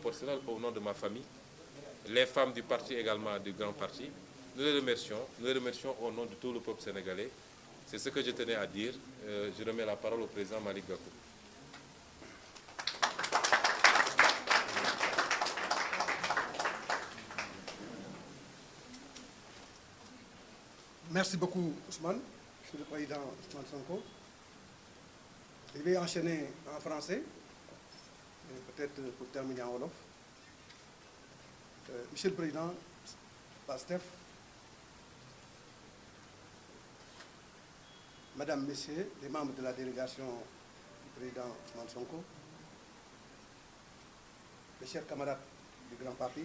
Personnel au nom de ma famille, les femmes du parti également, du grand parti, nous les remercions au nom de tout le peuple sénégalais. C'est ce que je tenais à dire. Je remets la parole au président Malick Gakou. Merci beaucoup Ousmane, Monsieur le Président Ousmane Sonko. Je vais enchaîner en français, peut-être pour terminer en wolof. Monsieur le Président Pastef, Madame, Messieurs, les membres de la délégation du Président Ousmane Sonko, mes chers camarades du Grand Parti,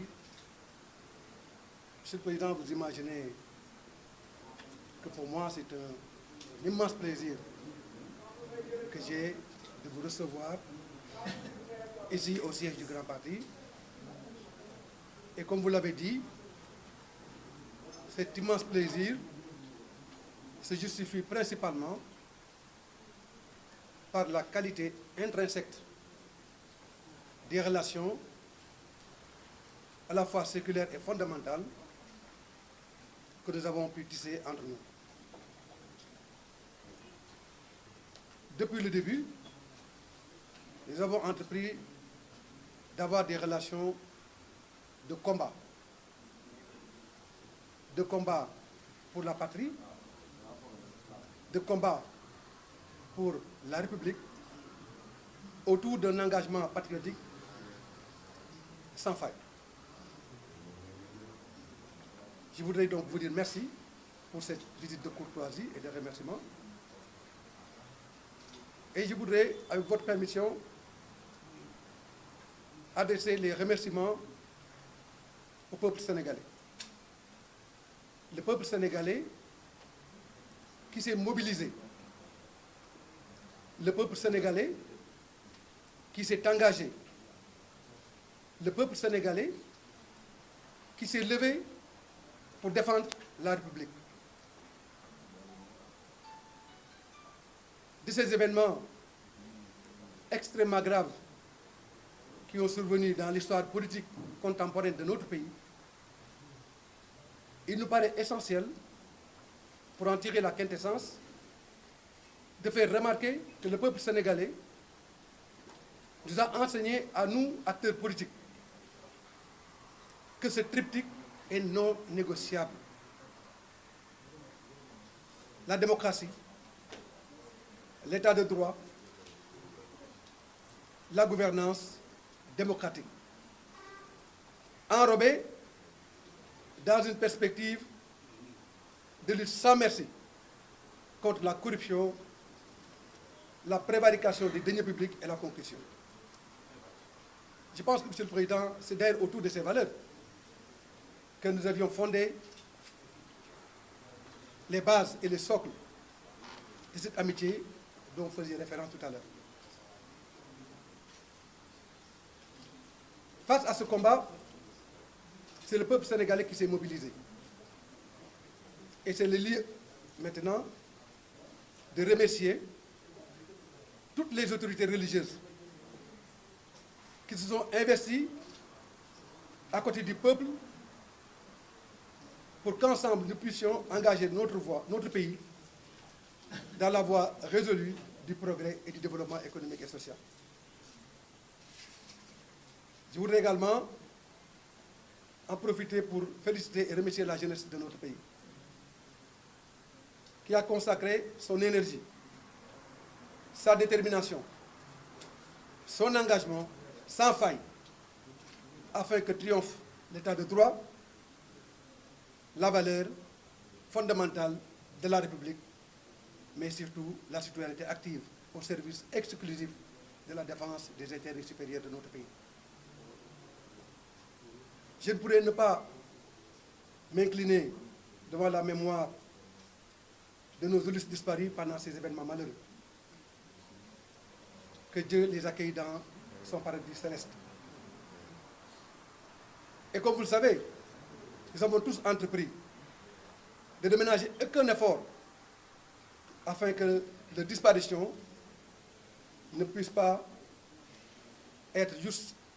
Monsieur le Président, vous imaginez que pour moi c'est un immense plaisir que j'ai de vous recevoir ici au siège du Grand Parti. Et comme vous l'avez dit, cet immense plaisir se justifie principalement par la qualité intrinsèque des relations à la fois séculaires et fondamentales que nous avons pu tisser entre nous. Depuis le début, nous avons entrepris d'avoir des relations de combat pour la patrie, de combat pour la République, autour d'un engagement patriotique sans faille. Je voudrais donc vous dire merci pour cette visite de courtoisie et de remerciements. Et je voudrais, avec votre permission, adresser les remerciements au peuple sénégalais. Le peuple sénégalais qui s'est mobilisé. Le peuple sénégalais qui s'est engagé. Le peuple sénégalais qui s'est levé pour défendre la République. De ces événements extrêmement graves qui ont survenu dans l'histoire politique contemporaine de notre pays, il nous paraît essentiel, pour en tirer la quintessence, de faire remarquer que le peuple sénégalais nous a enseigné à nous, acteurs politiques, que ce triptyque est non négociable. La démocratie, l'état de droit, la gouvernance démocratique, enrobée dans une perspective de lutte sans merci contre la corruption, la prévarication des deniers publics et la concussion. Je pense que, Monsieur le Président, c'est d'ailleurs autour de ces valeurs que nous avions fondé les bases et les socles de cette amitié dont vous faisiez référence tout à l'heure. Face à ce combat, c'est le peuple sénégalais qui s'est mobilisé. Et c'est le lieu maintenant de remercier toutes les autorités religieuses qui se sont investies à côté du peuple pour qu'ensemble nous puissions engager notre voie, notre pays, dans la voie résolue du progrès et du développement économique et social. Je voudrais également en profiter pour féliciter et remercier la jeunesse de notre pays, qui a consacré son énergie, sa détermination, son engagement sans faille, afin que triomphe l'état de droit, la valeur fondamentale de la République, mais surtout la citoyenneté active au service exclusif de la défense des intérêts supérieurs de notre pays. Je ne pourrais ne pas m'incliner devant la mémoire de nos illustres disparus pendant ces événements malheureux. Que Dieu les accueille dans son paradis céleste. Et comme vous le savez, nous avons tous entrepris de ne ménager aucun effort afin que leur disparition ne puisse pas être juste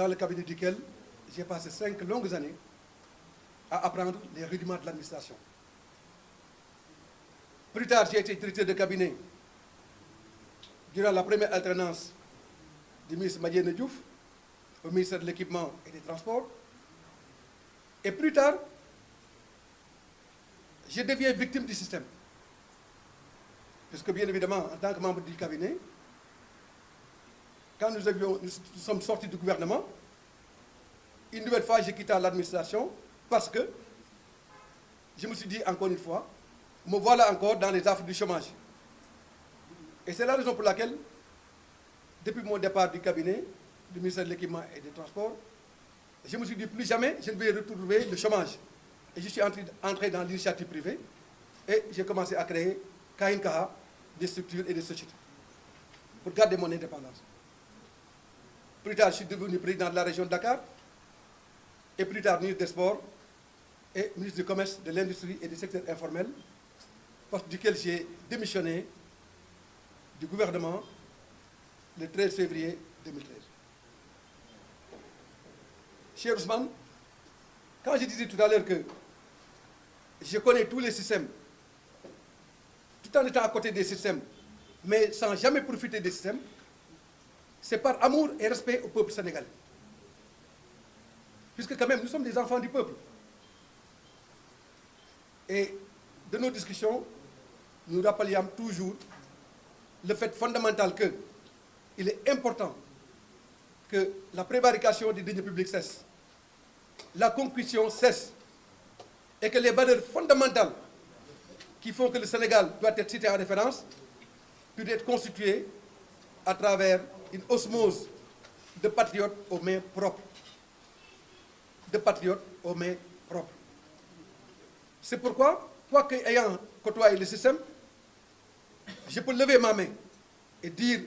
dans le cabinet duquel j'ai passé 5 longues années à apprendre les rudiments de l'administration. Plus tard, j'ai été directeur de cabinet durant la première alternance du ministre Madiène Diouf au ministère de l'Équipement et des Transports. Et plus tard, je deviens victime du système. Puisque bien évidemment, en tant que membre du cabinet, quand nous sommes sortis du gouvernement, une nouvelle fois, j'ai quitté l'administration parce que je me suis dit encore une fois, me voilà encore dans les affres du chômage. Et c'est la raison pour laquelle, depuis mon départ du cabinet, du ministère de l'Équipement et des Transports, je me suis dit plus jamais je ne vais retrouver le chômage. Et je suis entré dans l'initiative privée et j'ai commencé à créer KNKA, des structures et des sociétés, pour garder mon indépendance. Plus tard, je suis devenu président de la région de Dakar, et plus tard, ministre des Sports et ministre du Commerce, de l'Industrie et du secteur informel, poste duquel j'ai démissionné du gouvernement le 13 février 2013. Cher Ousmane, quand je disais tout à l'heure que je connais tous les systèmes, tout en étant à côté des systèmes, mais sans jamais profiter des systèmes, c'est par amour et respect au peuple sénégalais. Puisque quand même, nous sommes des enfants du peuple. Et de nos discussions, nous rappelions toujours le fait fondamental qu'il est important que la prévarication des deniers publics cesse, la concussion cesse, et que les valeurs fondamentales qui font que le Sénégal doit être cité en référence puissent être constituées à travers une osmose de patriotes aux mains propres. De patriotes aux mains propres. C'est pourquoi, quoique ayant côtoyé le système, je peux lever ma main et dire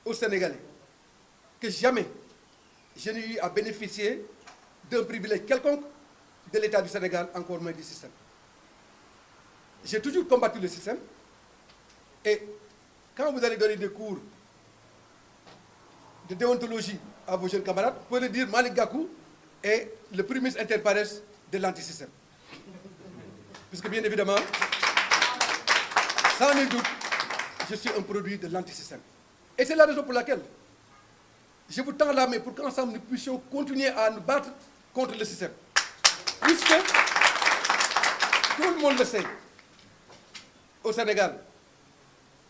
aux Sénégalais que jamais je n'ai eu à bénéficier d'un privilège quelconque de l'État du Sénégal, encore moins du système. J'ai toujours combattu le système et quand vous allez donner des cours de déontologie à vos jeunes camarades, vous pouvez dire Malick Gakou est le premier ministre inter pares de l'antisystème. Puisque bien évidemment, sans nul doute, je suis un produit de l'antisystème. Et c'est la raison pour laquelle je vous tends la main pour qu'ensemble nous puissions continuer à nous battre contre le système. Puisque tout le monde le sait, au Sénégal,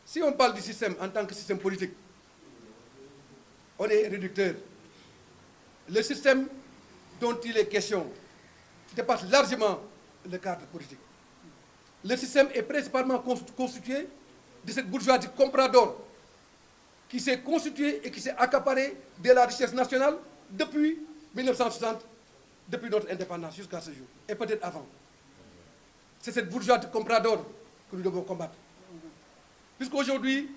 si on parle du système en tant que système politique, on est réducteur. Le système dont il est question dépasse largement le cadre politique. Le système est principalement constitué de cette bourgeoisie comprador qui s'est constituée et qui s'est accaparée de la richesse nationale depuis 1960, depuis notre indépendance jusqu'à ce jour, et peut-être avant. C'est cette bourgeoisie comprador que nous devons combattre. Puisqu'aujourd'hui,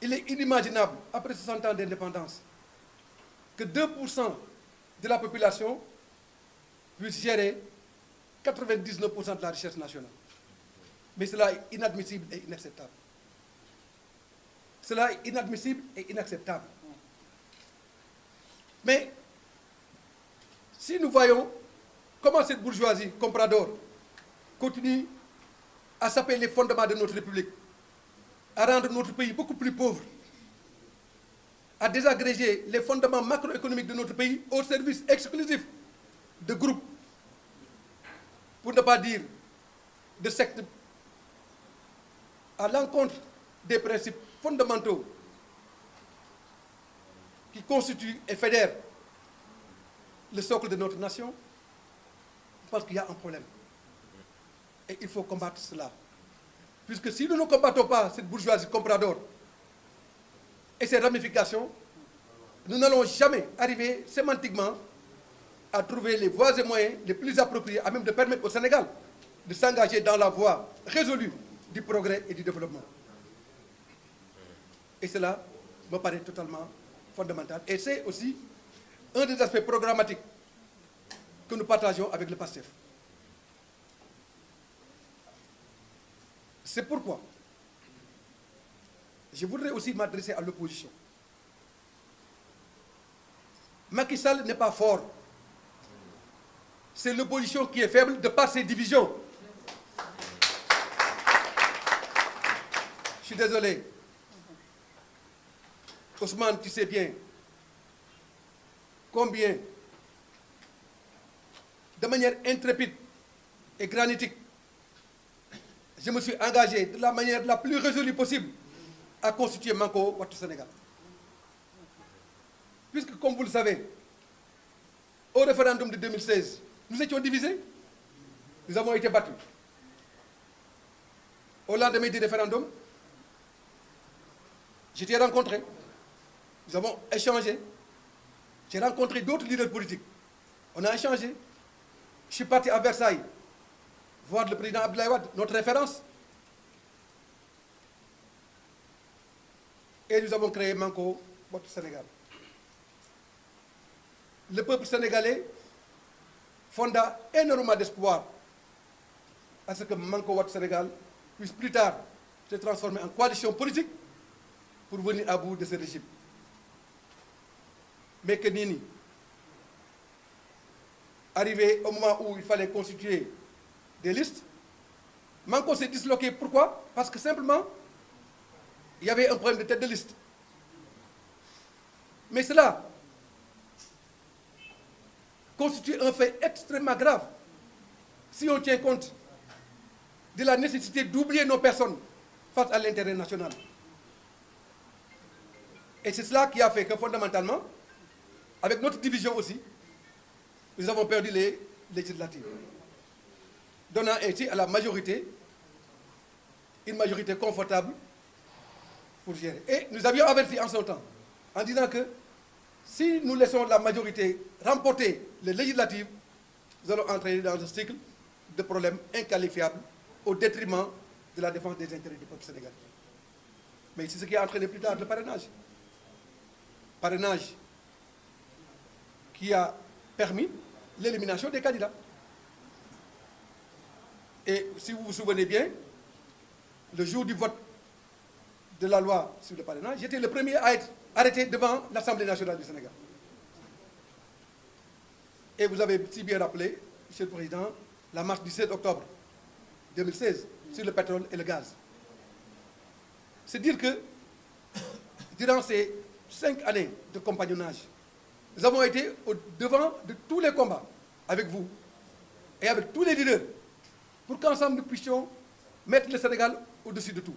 il est inimaginable, après 60 ans d'indépendance, que 2% de la population puisse gérer 99% de la richesse nationale. Mais cela est inadmissible et inacceptable. Cela est inadmissible et inacceptable. Mais si nous voyons comment cette bourgeoisie comprador continue à saper les fondements de notre République, à rendre notre pays beaucoup plus pauvre, à désagréger les fondements macroéconomiques de notre pays au service exclusif de groupes, pour ne pas dire de sectes, à l'encontre des principes fondamentaux qui constituent et fédèrent le socle de notre nation, je pense qu'il y a un problème. Et il faut combattre cela. Puisque si nous ne combattons pas cette bourgeoisie comprador et ses ramifications, nous n'allons jamais arriver sémantiquement à trouver les voies et moyens les plus appropriés à même de permettre au Sénégal de s'engager dans la voie résolue du progrès et du développement. Et cela me paraît totalement fondamental. Et c'est aussi un des aspects programmatiques que nous partageons avec le PASTEF. C'est pourquoi je voudrais aussi m'adresser à l'opposition. Macky Sall n'est pas fort. C'est l'opposition qui est faible de par ses divisions. Je suis désolé. Ousmane, tu sais bien combien, de manière intrépide et granitique, je me suis engagé de la manière la plus résolue possible à constituer Manko Wattu Sénégal. Puisque, comme vous le savez, au référendum de 2016, nous étions divisés, nous avons été battus. Au lendemain du référendum, j'étais rencontré, nous avons échangé, j'ai rencontré d'autres leaders politiques, on a échangé. Je suis parti à Versailles, voir le président Abdoulaye Wade, notre référence. Et nous avons créé Manko Wattu Sénégal. Le peuple sénégalais fonda énormément d'espoir à ce que Manko Wattu Sénégal puisse plus tard se transformer en coalition politique pour venir à bout de ce régime. Mais que Nini, arrivé au moment où il fallait constituer des listes, Manko s'est disloqué. Pourquoi? Parce que simplement, il y avait un problème de tête de liste. Mais cela constitue un fait extrêmement grave si on tient compte de la nécessité d'oublier nos personnes face à l'intérêt national. Et c'est cela qui a fait que fondamentalement, avec notre division aussi, nous avons perdu les législatives, donnant ainsi à la majorité une majorité confortable pour gérer. Et nous avions averti en son temps, en disant que si nous laissons la majorité remporter les législatives, nous allons entrer dans un cycle de problèmes inqualifiables au détriment de la défense des intérêts du peuple sénégalais. Mais c'est ce qui a entraîné plus tard le parrainage. Parrainage qui a permis l'élimination des candidats. Et si vous vous souvenez bien, le jour du vote de la loi sur le parrainage, j'étais le premier à être arrêté devant l'Assemblée nationale du Sénégal. Et vous avez si bien rappelé, Monsieur le Président, la marche du 16 octobre 2016 sur le pétrole et le gaz. C'est dire que, durant ces 5 années de compagnonnage, nous avons été au devant de tous les combats avec vous et avec tous les leaders pour qu'ensemble nous puissions mettre le Sénégal au-dessus de tout.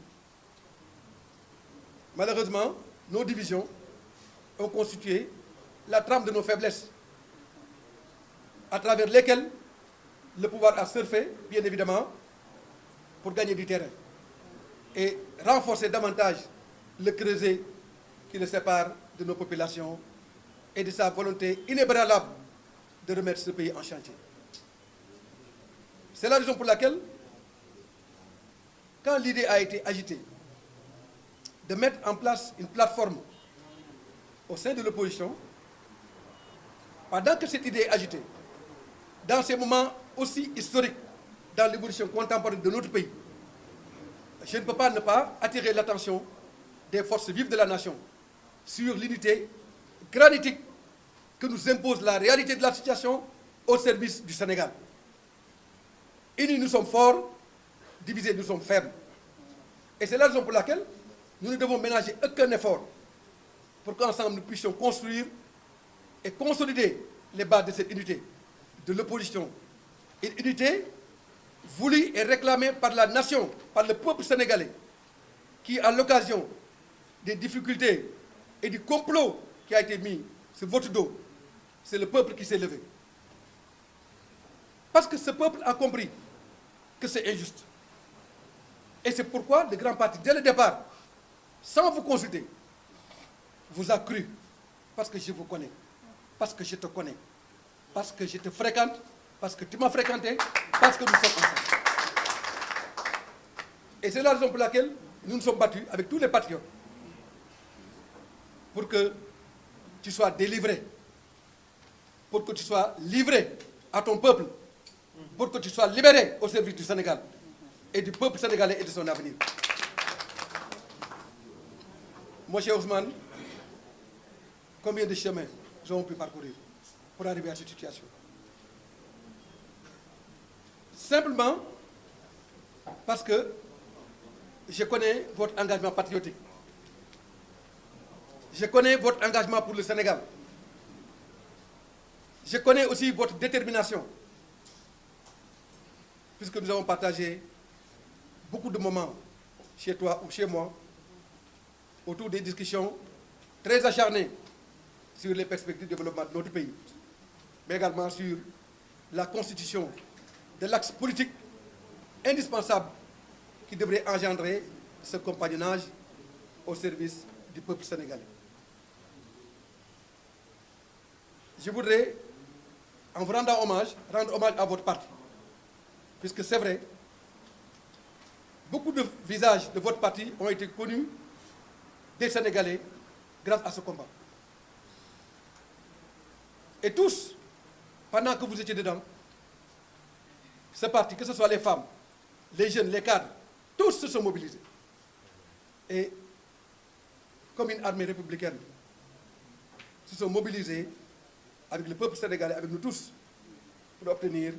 Malheureusement, nos divisions ont constitué la trame de nos faiblesses à travers lesquelles le pouvoir a surfé, bien évidemment, pour gagner du terrain et renforcer davantage le creuset qui le sépare de nos populations et de sa volonté inébranlable de remettre ce pays en chantier. C'est la raison pour laquelle, quand l'idée a été agitée de mettre en place une plateforme au sein de l'opposition, pendant que cette idée est agitée, dans ces moments aussi historiques dans l'évolution contemporaine de notre pays, je ne peux pas ne pas attirer l'attention des forces vives de la nation sur l'unité granitique que nous impose la réalité de la situation au service du Sénégal. Unis, nous sommes forts, divisés, nous sommes faibles. Et c'est la raison pour laquelle nous ne devons ménager aucun effort pour qu'ensemble nous puissions construire et consolider les bases de cette unité, de l'opposition. Une unité voulue et réclamée par la nation, par le peuple sénégalais, qui, à l'occasion des difficultés et du complot qui a été mis sur votre dos, c'est le peuple qui s'est levé. Parce que ce peuple a compris que c'est injuste. Et c'est pourquoi le grand parti, dès le départ, sans vous consulter, vous a cru. Parce que je vous connais, parce que je te connais, parce que je te fréquente, parce que tu m'as fréquenté, parce que nous sommes ensemble. Et c'est la raison pour laquelle nous nous sommes battus avec tous les patriotes pour que tu sois délivré, pour que tu sois livré à ton peuple, pour que tu sois libéré au service du Sénégal et du peuple sénégalais et de son avenir. Moi, cher Ousmane, combien de chemins avons pu parcourir pour arriver à cette situation. Simplement parce que je connais votre engagement patriotique. Je connais votre engagement pour le Sénégal. Je connais aussi votre détermination, puisque nous avons partagé beaucoup de moments chez toi ou chez moi, autour des discussions très acharnées sur les perspectives de développement de notre pays, mais également sur la constitution de l'axe politique indispensable qui devrait engendrer ce compagnonnage au service du peuple sénégalais. Je voudrais, en vous rendant hommage, rendre hommage à votre parti, puisque c'est vrai, beaucoup de visages de votre parti ont été connus des Sénégalais grâce à ce combat. Et tous, pendant que vous étiez dedans, ce parti, que ce soit les femmes, les jeunes, les cadres, tous se sont mobilisés. Et comme une armée républicaine, se sont mobilisés avec le peuple sénégalais, avec nous tous, pour obtenir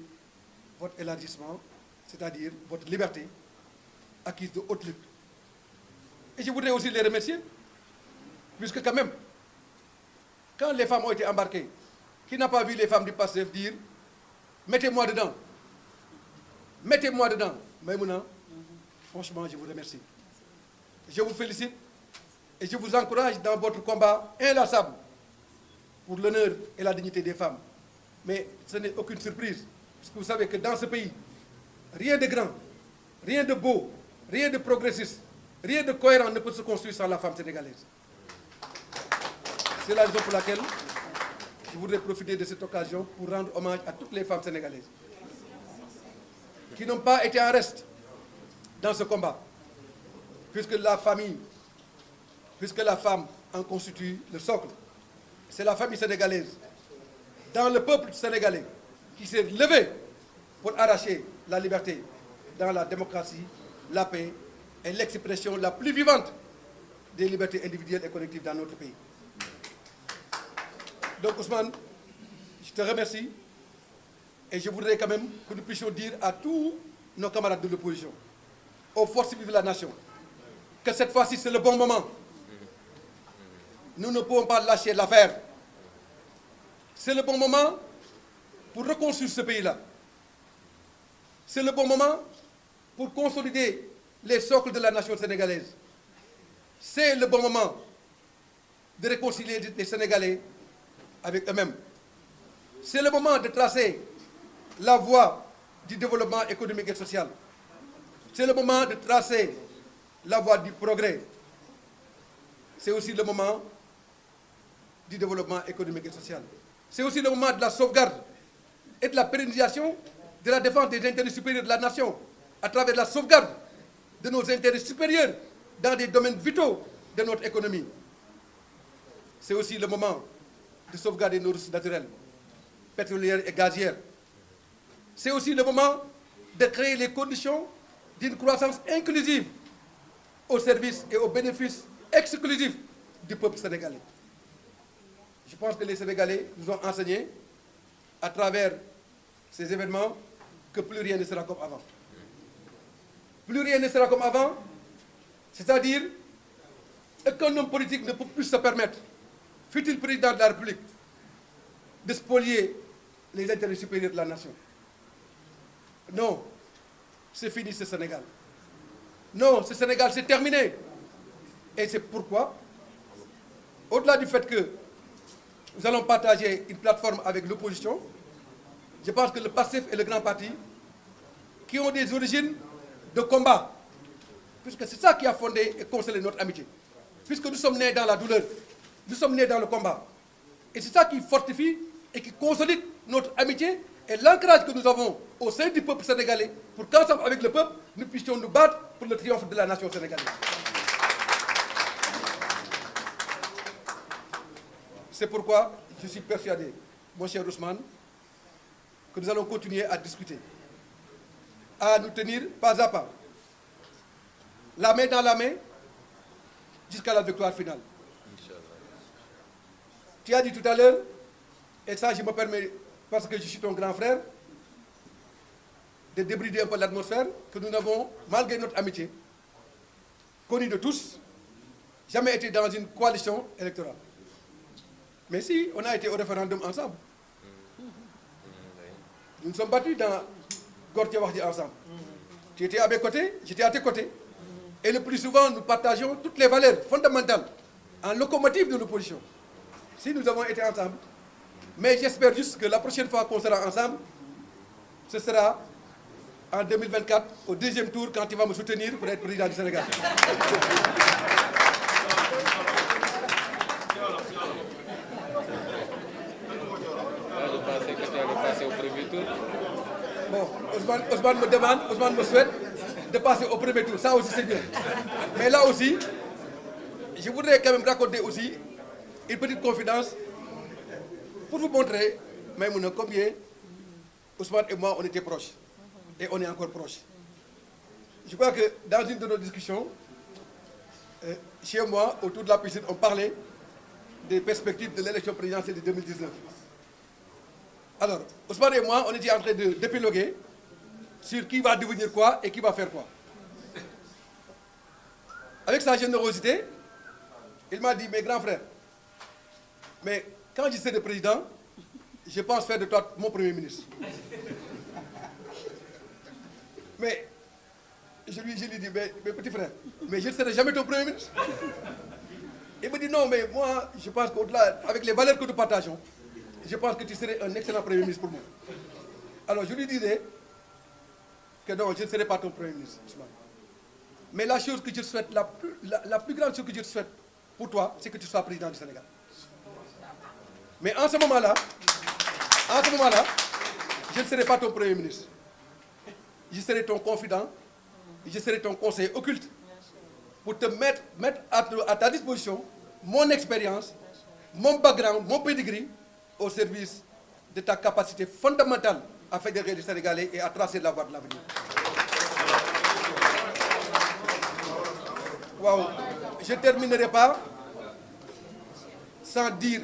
votre élargissement, c'est-à-dire votre liberté acquise de haute lutte. Et je voudrais aussi les remercier, puisque quand même, quand les femmes ont été embarquées, qui n'a pas vu les femmes du PASTEF dire « Mettez-moi dedans ». Mettez-moi dedans. Maïmouna, franchement, je vous remercie. Je vous félicite et je vous encourage dans votre combat inlassable pour l'honneur et la dignité des femmes. Mais ce n'est aucune surprise, parce que vous savez que dans ce pays, rien de grand, rien de beau, rien de progressiste, rien de cohérent ne peut se construire sans la femme sénégalaise. C'est la raison pour laquelle je voudrais profiter de cette occasion pour rendre hommage à toutes les femmes sénégalaises qui n'ont pas été en reste dans ce combat, puisque la famille, puisque la femme en constitue le socle. C'est la famille sénégalaise, dans le peuple sénégalais, qui s'est levé pour arracher la liberté dans la démocratie, la paix et l'expression la plus vivante des libertés individuelles et collectives dans notre pays. Donc Ousmane, je te remercie et je voudrais quand même que nous puissions dire à tous nos camarades de l'opposition, aux forces vives de la nation, que cette fois-ci c'est le bon moment. Nous ne pouvons pas lâcher l'affaire. C'est le bon moment pour reconstruire ce pays-là. C'est le bon moment pour consolider les socles de la nation sénégalaise. C'est le bon moment de réconcilier les Sénégalais avec eux-mêmes. C'est le moment de tracer la voie du développement économique et social. C'est le moment de tracer la voie du progrès. C'est aussi le moment du développement économique et social. C'est aussi le moment de la sauvegarde et de la pérennisation de la défense des intérêts supérieurs de la nation à travers la sauvegarde de nos intérêts supérieurs dans des domaines vitaux de notre économie. C'est aussi le moment de sauvegarder nos ressources naturelles, pétrolières et gazières. C'est aussi le moment de créer les conditions d'une croissance inclusive au service et au bénéfice exclusif du peuple sénégalais. Je pense que les Sénégalais nous ont enseigné, à travers ces événements, que plus rien ne sera comme avant. Plus rien ne sera comme avant, c'est-à-dire qu'un homme politique ne peut plus se permettre, fut-il président de la République, de spolier les intérêts supérieurs de la nation. Non, c'est fini ce Sénégal. Non, ce Sénégal, c'est terminé. Et c'est pourquoi, au-delà du fait que nous allons partager une plateforme avec l'opposition, je pense que le PASTEF est le grand parti qui ont des origines de combat, puisque c'est ça qui a fondé et consolé notre amitié. Puisque nous sommes nés dans la douleur, nous sommes nés dans le combat. Et c'est ça qui fortifie et qui consolide notre amitié et l'ancrage que nous avons au sein du peuple sénégalais pour qu'ensemble avec le peuple, nous puissions nous battre pour le triomphe de la nation sénégalaise. C'est pourquoi je suis persuadé, mon cher Ousmane, que nous allons continuer à discuter, à nous tenir pas à pas, la main dans la main, jusqu'à la victoire finale. Tu as dit tout à l'heure Et ça, je me permets, parce que je suis ton grand frère, de débrider un peu l'atmosphère que nous n'avons, malgré notre amitié, connue de tous, jamais été dans une coalition électorale. Mais si, on a été au référendum ensemble. Nous nous sommes battus dans Gortia Wahdi ensemble. Tu étais à mes côtés, j'étais à tes côtés. Et le plus souvent, nous partageons toutes les valeurs fondamentales en locomotive de l'opposition. Si nous avons été ensemble. Mais j'espère juste que la prochaine fois qu'on sera ensemble, ce sera en 2024, au deuxième tour, quand tu vas me soutenir pour être président du Sénégal. Passer au premier tour. Bon, Ousmane me demande, Ousmane me souhaite de passer au premier tour. Ça aussi, c'est bien. Mais là aussi, je voudrais quand même raconter aussi une petite confidence pour vous montrer, Maïmouna, combien Ousmane et moi, on était proches. Et on est encore proches. Je crois que dans une de nos discussions, chez moi, autour de la piscine, on parlait des perspectives de l'élection présidentielle de 2019. Alors, Ousmane et moi, on était en train d'épiloguer sur qui va devenir quoi et qui va faire quoi. Avec sa générosité, il m'a dit, mes grands frères, mais quand je serai président, je pense faire de toi mon premier ministre. Mais je lui ai dit, mes petits frères, mais je ne serai jamais ton premier ministre. Il me dit, non, mais moi, je pense qu'au-delà, avec les valeurs que nous partageons, je pense que tu serais un excellent premier ministre pour moi. Alors je lui disais que non, je ne serai pas ton premier ministre. Mais la chose que je souhaite, la plus grande chose que je souhaite pour toi, c'est que tu sois président du Sénégal. Mais en ce moment-là, je ne serai pas ton premier ministre. Je serai ton confident, je serai ton conseiller occulte pour te mettre à ta disposition mon expérience, mon background, mon pedigree, au service de ta capacité fondamentale à fédérer les Sénégalais et à tracer la voie de l'avenir. Wow. Je ne terminerai pas sans dire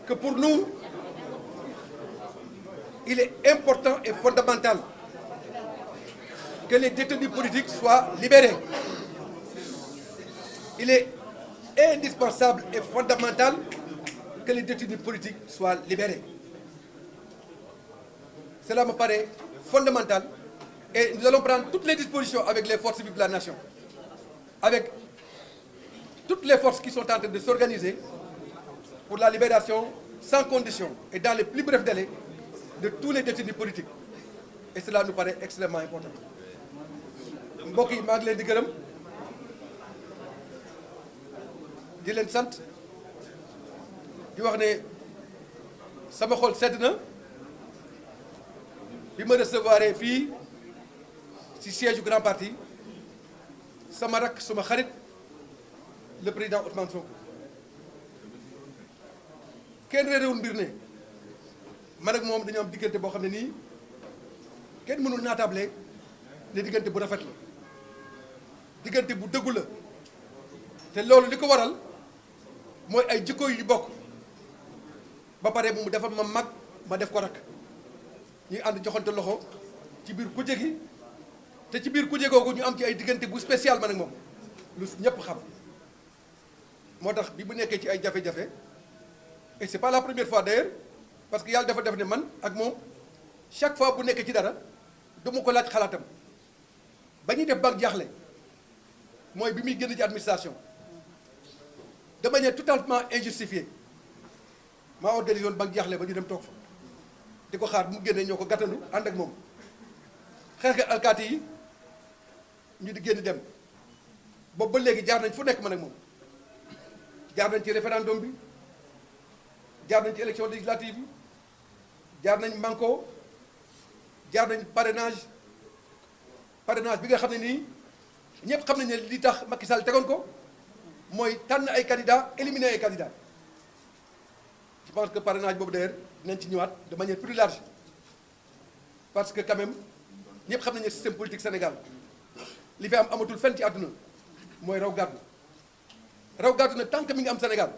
que pour nous, il est important et fondamental que les détenus politiques soient libérés. Il est indispensable et fondamental que les détenus politiques soient libérés. Cela me paraît fondamental et nous allons prendre toutes les dispositions avec les forces vives de la nation, avec toutes les forces qui sont en train de s'organiser pour la libération sans condition et dans les plus brefs délais de tous les détenus politiques. Et cela nous paraît extrêmement important. mbokk yi maa ngi leen di gërëm di leen sant di wax ne sama xol sedd na bi ma recevoir fii ci siège du grand parti sama rak suma xarit le président Ousmane Sonko kenn réerewul mbir ne man ak moom dañu am diggante boo xam ne nii kenn mënul naatable ne diggante bu rafet la diggante bu dëggu la te loolu li ko waral mooy ay jikko yu bokk ba pare mu defal ma mag ma def ko rak ñuy ànd joxante loxo ci biir kuje gi te ci biir kuje googu ñu am ci ay diggante bu spécial man ak moom lu ñëpp xam moo tax bi mu nekkee ci ay jafe-jafe et c'est pas la première fois d'ailleurs parce que yàlla dafa def ne man ak moom chaque fois bu nekkee ci dara dama ko laaj xalaatam ba ñuy def banque jaaxle mooy bi muy génn ci administration de manière totalement injustifiée maa organisé woon banque jaaxle ba ñu dem toog fa di ko xaar bu mu génnee ñoo ko gàttandu ànd ak moom xeex alkaati yi ñu di génn dem boobu ba léegi jaar nañ fu nekk man ak moom jaar nañ ci référendum bi jaar nañ ci élection législative yi jaar nañ manko jaar nañ parrainage bi nga xam ne nii ñëpp xam nañ ne li tax Macky Sall tegoon ko mooy tànn ay candidats éliminer ay candidats je pense que parrainage boobu d'ailleurs dinañ ci ñëwaat de manière plus large parce que quand même ñëpp xam nañ ne système politique Sénégal li fi am amatul fenn ci àdduna mooy raw gàddu nag tant que mi ngi am Sénégal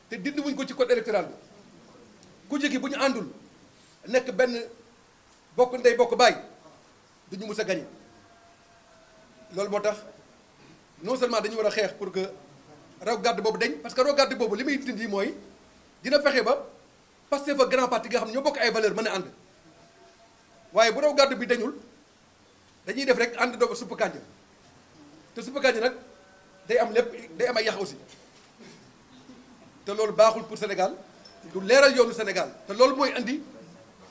te dindi wuñ ko ci code électoral bi ku jigi bu ñu àndul nekk benn bokk ndey bokk baay duñu mus a gagné loolu moo tax non seulement dañu war a xeex pour que raw gàdd boobu dañ parce que raw gàdd boobu li muy dindi mooy dina fexe ba Pastef fa grand parti nga xam ne ñoo bokk ay valeur mën a ànd waaye bu raw gàdd bi dañul dañuy def rek ànd doo suppu kànja te suppu kànja nag day am lépp day am ay yax aussi te loolu baaxul pour Sénégal du leeral yoonu Sénégal te loolu mooy andi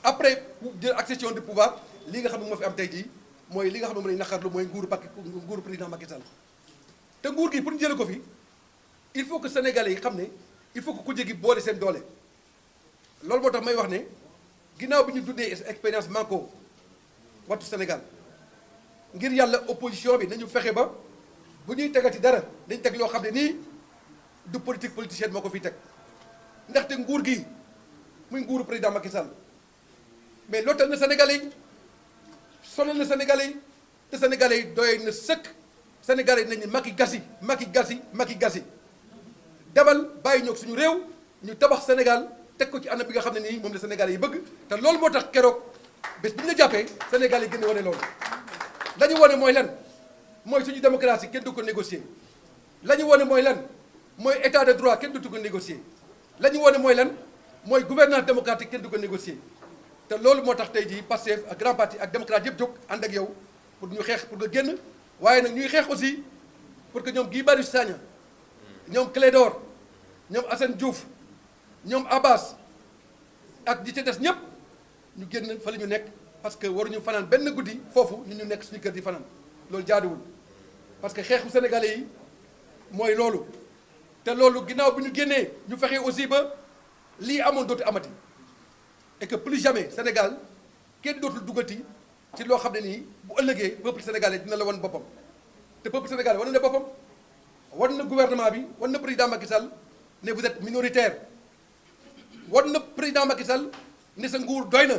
après jël accession du pouvoir li nga xam ne moo fi am tey jii mooy li nga xam ne moom lañu naqarlu mooy nguuru président Macky Sall te nguur gi pour ñu jëlee ko fi il faut que sénégalais yi xam ne il faut que ku jegi boole seen doole loolu moo tax may wax ne ginnaaw bi ñu dundee expérience manko wattu Sénégal ngir yàlla opposition bi nañu fexe ba bu ñuy tegati dara dañ teg loo xam ne nii du politique politicienne moo ko fiy teg ndaxte nguur gi muy nguuru président Macky Sall mais lootal na sénégalais yi sonal na sénégalais yi te sénégalais yi doy na sëkk sénégalais yi nañu Macky gasi Macky gasi Macky gasi demal bàyyi ñoog suñu réew ñu tabax Sénégal teg ko ci anam bi nga xam ne nii moom la sénégalais yi bëgg te loolu moo tax keroog bés bi ñu la jàppee sénégalais yi gën a wane loolu la ñu wane mooy lan mooy suñu démocratie kenn du ko négocier la ñu wane mooy lan mooy état de droit kenn du ko négocier la ñu wane mooy lan mooy gouvernance démocratique kenn du ko négocier te loolu moo tax tey jii Pastef ak grand parti ak démocrate yëpp jóg ànd ak yow pour ñu xeex pour nga génn waaye nag ñuy xeex aussi pour que ñoom Guy Marius Sagna ñoom Clédor ñoom Assane Diouf ñoom Abbas ak ñi ci des ñëpp ñu génn fa la ñu nekk parce que waruñu fanaan benn guddi foofu ñu nekk suñu kër di fanaan loolu jaaduwul parce que xeexu sénégalais yi mooy loolu te loolu ginnaaw bi ñu génnee ñu fexe aussi ba lii amoon dootu amati et que plus jamais Sénégal kenn dootul duggati ci loo xam ne nii bu ëllëgee peuple sénégalais dina la wan boppam te peuple sénégalais wan na boppam wan na gouvernement bi wan na président Macky Sall ne vous êtes minoritaire wan na président Macky Sall ne sa nguur doy na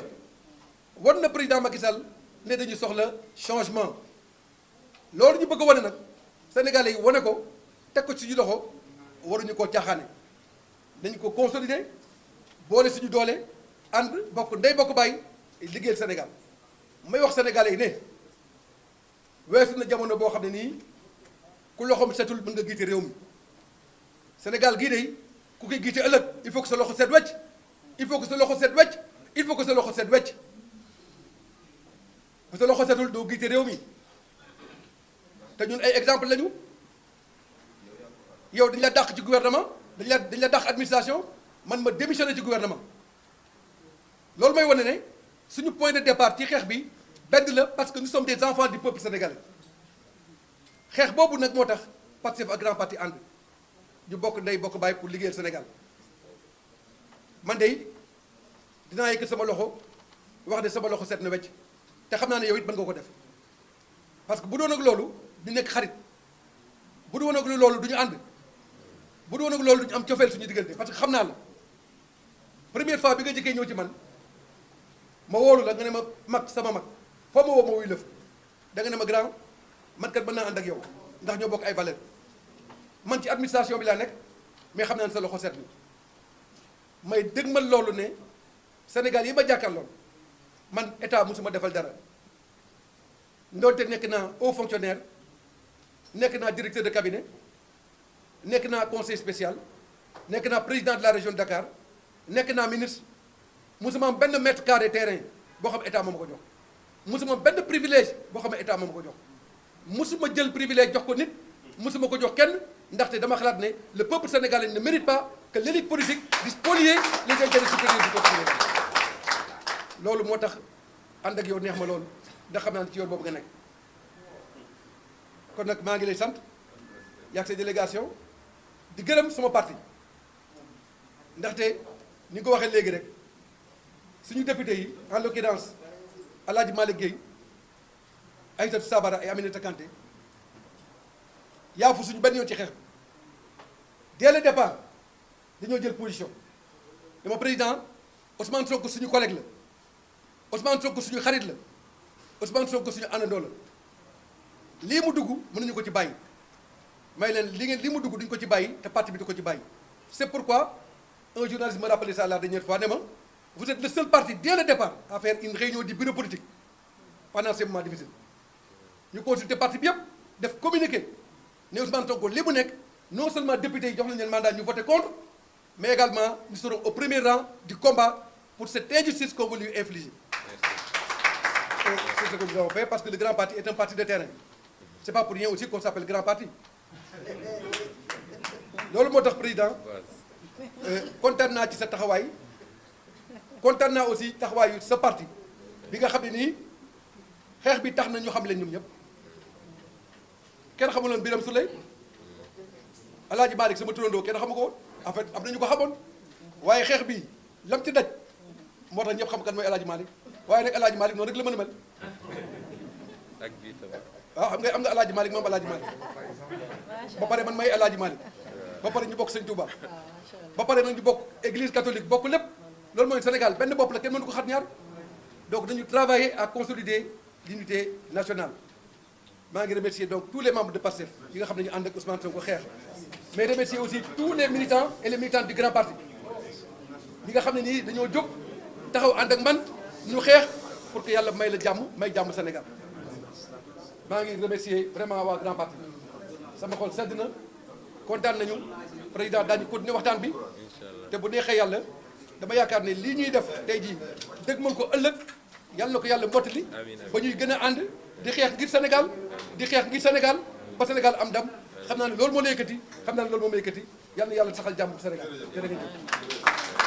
wan na président Macky Sall ne dañu soxla changement loolu ñu bëgg a wane nag sénégalais yi wane ko teg ko ci suñu loxo waruñu koo caaxaane dañu ko consolider boole suñu doole ànd bokk ndey bokk bàyyi liggéeyal Sénégal may wax sénégalais yi ne weesu na jamono boo xam ne nii ku loxoom setul mën nga jiite réew mi Sénégal gii de ku koy jiite ëllëg il faut que sa loxo set wecc il faut que sa loxo set wecc il faut que sa loxo set wecc bu sa loxo setul doo jiite réew mi te ñun ay exemple lañu yow dañ la dàq ci gouvernement dañ la dàq administration man ma démissionné ci gouvernement loolu mooy wane ne suñu point de départ ci xeex bi benn la parce que nous sommes des enfants du peuple sénégalais xeex boobu nag moo tax Pastef ak grand parti ànd ñu bokk ndey bokk bàyyi pour liggéeyal Sénégal man de dinaa yëkkat sama loxo wax ne sama loxo set na wecc te xam naa ne yow it mën nga ko def parce que bu doon ak loolu du nekk xarit bu doon ak loolu du ñu ànd bu doon ak loolu du ñu am cofeel suñu diggante parce que xam naa la première fois bi nga jëkkee ñëw ci man ma woolu la nga ne ma mag sama mag foo ma woo ma wuy lëf da nga ne ma grand man kat mën naa ànd ak yow ndax ñoo bokk ay valeur man ci administration bi laa nekk mais xam naa ne sa loxo set na may dëgmal loolu ne Sénégal yi ma jàkkaarloon man état musuma defal dara ndoonte nekk naa haut fonctionnaire nekk naa directeur de cabinet nekk naa conseil spécial nekk naa président de la région de Dakar nekk naa ministre musuma am benn mètre carré terrain boo xam état moo ma ko jox musuma benn privilège boo xam ne état moo ma ko jox musuma jël privilège jox ko nit musuma ko jox kenn ndaxte dama xalaat ne le peuple sénégalais ne mérite pas que l'élite politique di spolier les intérêts supérieurs du peuple sénégalais loolu moo tax ànd ak yow neex ma loolu ndax xam naa ne ci yoon boobu nga nekk kon nag maa ngi lay sant yaag sa délégation di gërëm sama parti ndaxte ni nga ko waxee léegi rek suñu député yi en l'occurrence El Hadj Malick Gueye Aïssatou Sabara et Aminata Kanté yaafu suñu benn yoon ci xeex dès le départ dañoo jël position dama président Ousmane Sonko suñu collègue la Ousmane Sonko suñu xarit la Ousmane Sonko suñu àndandoo la lii mu dugg mënuñu ko ci bàyyi may leen li mu dugg duñ ko ci bàyyi te parti bi du ko ci bàyyi c'est pourquoi un journaliste me rappelait ça la dernière fois ne ma vous êtes le seul parti dès le départ à faire une réunion du bureau politique pendant ces moments difficiles ñu consulter parti bi yëpp def communiqué ne Ousmane Sonko li mu nekk non seulement député yi jox nañ leen mandat ñu voté contre mais également nous serons au premier rang du combat pour cette injustice qu'on veut lui infliger. C'est ce que nous avons fait parce que le grand parti est un parti de terrain. C'est pas pour rien aussi qu'on s'appelle grand parti. loolu moo tax président kontaan naa ci sa taxawaay kontaan naa aussi taxawaayu sa parti bi nga xam ne nii xeex bi tax na ñu xam leen ñoom ñëpp kenn xamuloon Birame Souleye Alaaji Malick sama turandoo kenn xamu ko woon en fait am na ñu ko xamoon waaye xeex bi lam ci daj moo tax ñëpp xam kan mooy Alaaji Malick waaye nag Alaaji Malick noonu rek la mën a mel. ak bii tamit. waaw xam nga am nga Alaaji Malick moom Alaaji Malick ba pare man may Alaaji Malick ba pare ñu bokk Sëñ Touba ba pare nag ñu bokk église catholique bokk lépp loolu mooy Sénégal benn bopp la kenn mënu ko xar ñaar donc dañu travailler à consolider l'unité nationale. maa ngi remercier donc tous les membres de PASTEF yi nga xam ne ñu ànd ak Ousmane Sonko xeex mais remercier aussi tous les militants et les militantes du grand parti ñi nga xam ne nii dañoo jóg taxaw ànd ak man ñu xeex pour que yàlla may la jàmm may jàmm Sénégal. maa ngi remercier vraiment waa grand parti sama xol sedd na kontaan nañu président daañu continuer waxtaan bi te bu neexee yàlla dama yaakaar ne lii ñuy def tey jii dëgmal ko ëllëg yàlla na ko yàlla mottali ba ñuy gën a ànd di xeex ngir Sénégal di xeex ngir Sénégal ba Sénégal am ndam xam naa ne loolu moo la yëkkati xam naa ne loolu moo ma yëkkati yàlla na yàlla saxal jàmm Sénégal jërë ngeen jëf